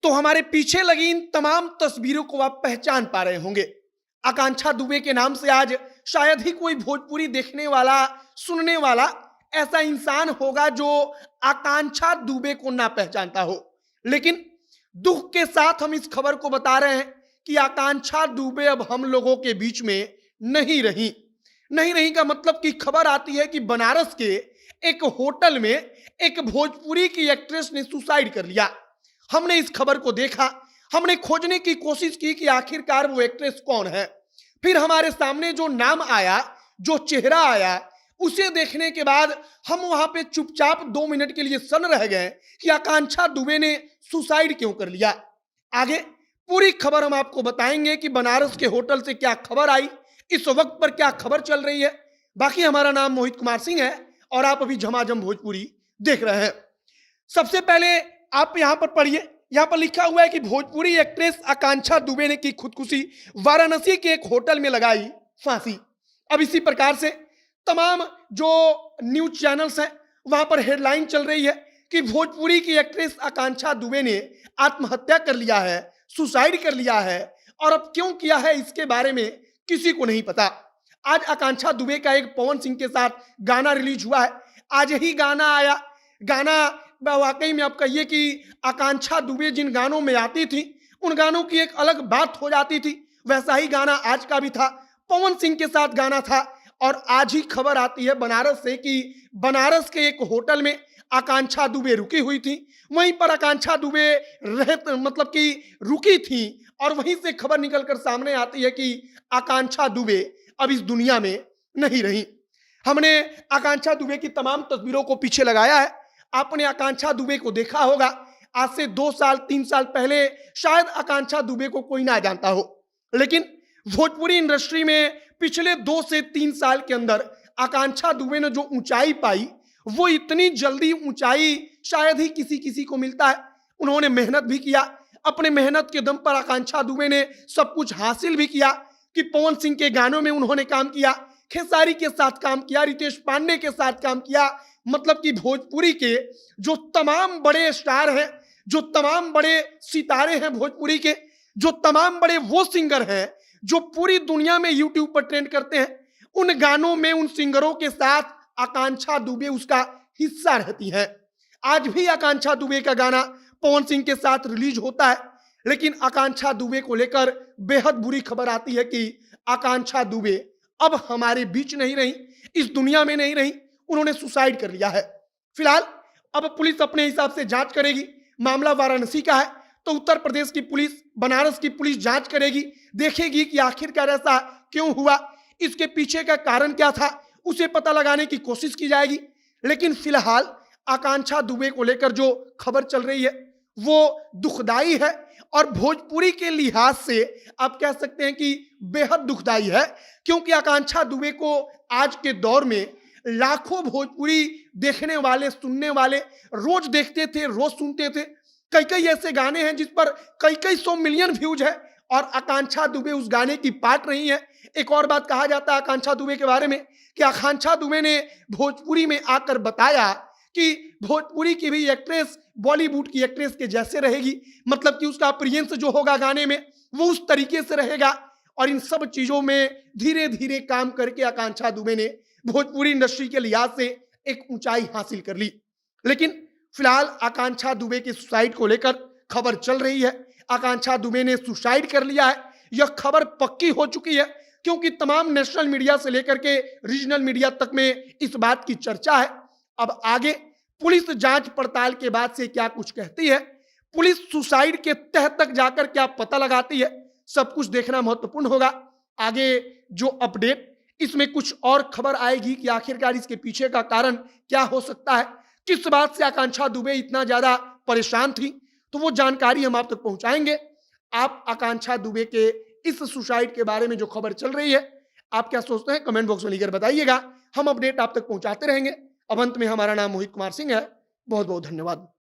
तो हमारे पीछे लगी इन तमाम तस्वीरों को आप पहचान पा रहे होंगे। आकांक्षा दुबे के नाम से आज शायद ही कोई भोजपुरी देखने वाला, सुनने वाला ऐसा इंसान होगा जो आकांक्षा दुबे को ना पहचानता हो। लेकिन दुख के साथ हम इस खबर को बता रहे हैं कि आकांक्षा दुबे अब हम लोगों के बीच में नहीं रही। नहीं रही का मतलब कि खबर आती है कि बनारस के एक होटल में एक भोजपुरी की एक्ट्रेस ने सुसाइड कर लिया। हमने इस खबर को देखा, हमने खोजने की कोशिश की कि आखिरकार वो एक्ट्रेस कौन है। फिर हमारे सामने जो नाम आया, जो चेहरा आया, उसे देखने के बाद हम वहां पे चुपचाप 2 मिनट के लिए सन्न रह गए कि आकांक्षा दुबे ने सुसाइड क्यों कर लिया। आगे पूरी खबर हम आपको बताएंगे कि बनारस के होटल से क्या खबर आई, इस वक्त पर क्या खबर चल रही है। बाकी हमारा नाम मोहित कुमार सिंह है और आप अभी झमाझम भोजपुरी देख रहे हैं। सबसे पहले आप यहां पर पढ़िए, यहां पर लिखा हुआ है कि भोजपुरी एक्ट्रेस आकांक्षा दुबे ने की खुदकुशी, वाराणसी के एक होटल में लगाई फांसी। अब इसी प्रकार से तमाम जो न्यूज चैनल्स हैं वहां पर हेडलाइन चल रही है कि भोजपुरी की एक्ट्रेस आकांक्षा दुबे ने आत्महत्या कर लिया है, सुसाइड कर लिया है। और अब क्यों किया है इसके बारे में किसी को नहीं पता। आज आकांक्षा दुबे का एक पवन सिंह के साथ गाना रिलीज हुआ है, आज ही गाना आया। गाना वाकई में आप कहिए कि आकांक्षा दुबे जिन गानों में आती थी उन गानों की एक अलग बात हो जाती थी, वैसा ही गाना आज का भी था, पवन सिंह के साथ गाना था। और आज ही खबर आती है बनारस से कि बनारस के एक होटल में आकांक्षा दुबे रुकी हुई थी, वहीं पर आकांक्षा दुबे मतलब कि रुकी थी। और वहीं से खबर निकलकर सामने आती है कि आकांक्षा दुबे अब इस दुनिया में नहीं रही। हमने आकांक्षा दुबे की तमाम तस्वीरों को पीछे लगाया है। आपने आकांक्षा दुबे को देखा होगा, आज से 2 साल 3 साल पहले शायद आकांक्षा दुबे को कोई ना जानता हो, लेकिन भोजपुरी इंडस्ट्री में पिछले 2 से 3 साल के अंदर आकांक्षा दुबे ने जो ऊंचाई पाई, वो इतनी जल्दी ऊंचाई शायद ही किसी किसी को मिलता है। उन्होंने मेहनत भी किया, अपने मेहनत के दम पर आकांक्षा दुबे ने सब कुछ हासिल भी किया कि पवन सिंह के गानों में उन्होंने काम किया, खेसारी के साथ काम किया, रितेश पांडे के साथ काम किया। मतलब कि भोजपुरी के जो तमाम बड़े स्टार हैं, जो तमाम बड़े सितारे हैं भोजपुरी के, जो तमाम बड़े वो सिंगर हैं जो पूरी दुनिया में यूट्यूब पर ट्रेंड करते हैं, उन गानों में उन सिंगरों के साथ आकांक्षा दुबे उसका हिस्सा रहती है। आज भी आकांक्षा दुबे का गाना पवन सिंह के साथ रिलीज होता है, लेकिन आकांक्षा दुबे को लेकर बेहद बुरी खबर आती है कि आकांक्षा दुबे अब हमारे बीच नहीं रही, इस दुनिया में नहीं रही, उन्होंने सुसाइड कर लिया है। फिलहाल अब पुलिस अपने हिसाब से जांच करेगी। मामला वाराणसी का है तो उत्तर प्रदेश की पुलिस, बनारस की पुलिस जांच करेगी, देखेगी कि आखिरकार ऐसा क्यों हुआ, इसके पीछे का कारण क्या था, उसे पता लगाने की कोशिश की जाएगी। लेकिन फिलहाल आकांक्षा दुबे को लेकर जो खबर चल रही है वो दुखदाई है और भोजपुरी के लिहाज से आप कह सकते हैं कि बेहद दुखदाई है, क्योंकि आकांक्षा दुबे को आज के दौर में लाखों भोजपुरी देखने वाले, सुनने वाले रोज देखते थे, रोज सुनते थे। कई कई ऐसे गाने हैं जिस पर कई कई 100 मिलियन व्यूज है और आकांक्षा दुबे उस गाने की पार्ट नहीं है। एक और बात कहा जाता है आकांक्षा दुबे के बारे में कि आकांक्षा दुबे ने भोजपुरी में आकर बताया कि भोजपुरी की भी एक्ट्रेस बॉलीवुड की एक्ट्रेस के जैसे रहेगी, मतलब कि उसका अपीयरेंस जो होगा गाने में वो उस तरीके से रहेगा। और इन सब चीजों में धीरे धीरे काम करके आकांक्षा दुबे ने भोजपुरी इंडस्ट्री के लिहाज से एक ऊंचाई हासिल कर ली। लेकिन फिलहाल आकांक्षा दुबे के सुसाइड को लेकर खबर चल रही है। आकांक्षा दुबे ने सुसाइड कर लिया है, यह खबर पक्की हो चुकी है, क्योंकि तमाम नेशनल मीडिया से लेकर के रीजनल मीडिया तक में इस बात की चर्चा है। अब आगे पुलिस जांच पड़ताल के बाद से क्या कुछ कहती है, पुलिस सुसाइड के तह तक जाकर क्या पता लगाती है, सब कुछ देखना महत्वपूर्ण होगा। आगे जो अपडेट, इसमें कुछ और खबर आएगी कि आखिरकार इसके पीछे का कारण क्या हो सकता है, किस बात से आकांक्षा दुबे इतना ज्यादा परेशान थी, तो वो जानकारी हम आप तक पहुंचाएंगे। आप आकांक्षा दुबे के इस सुसाइड के बारे में जो खबर चल रही है, आप क्या सोचते हैं कमेंट बॉक्स में लिखकर बताइएगा। हम अपडेट आप तक पहुंचाते रहेंगे। अब अंत में हमारा नाम मोहित कुमार सिंह है। बहुत बहुत धन्यवाद।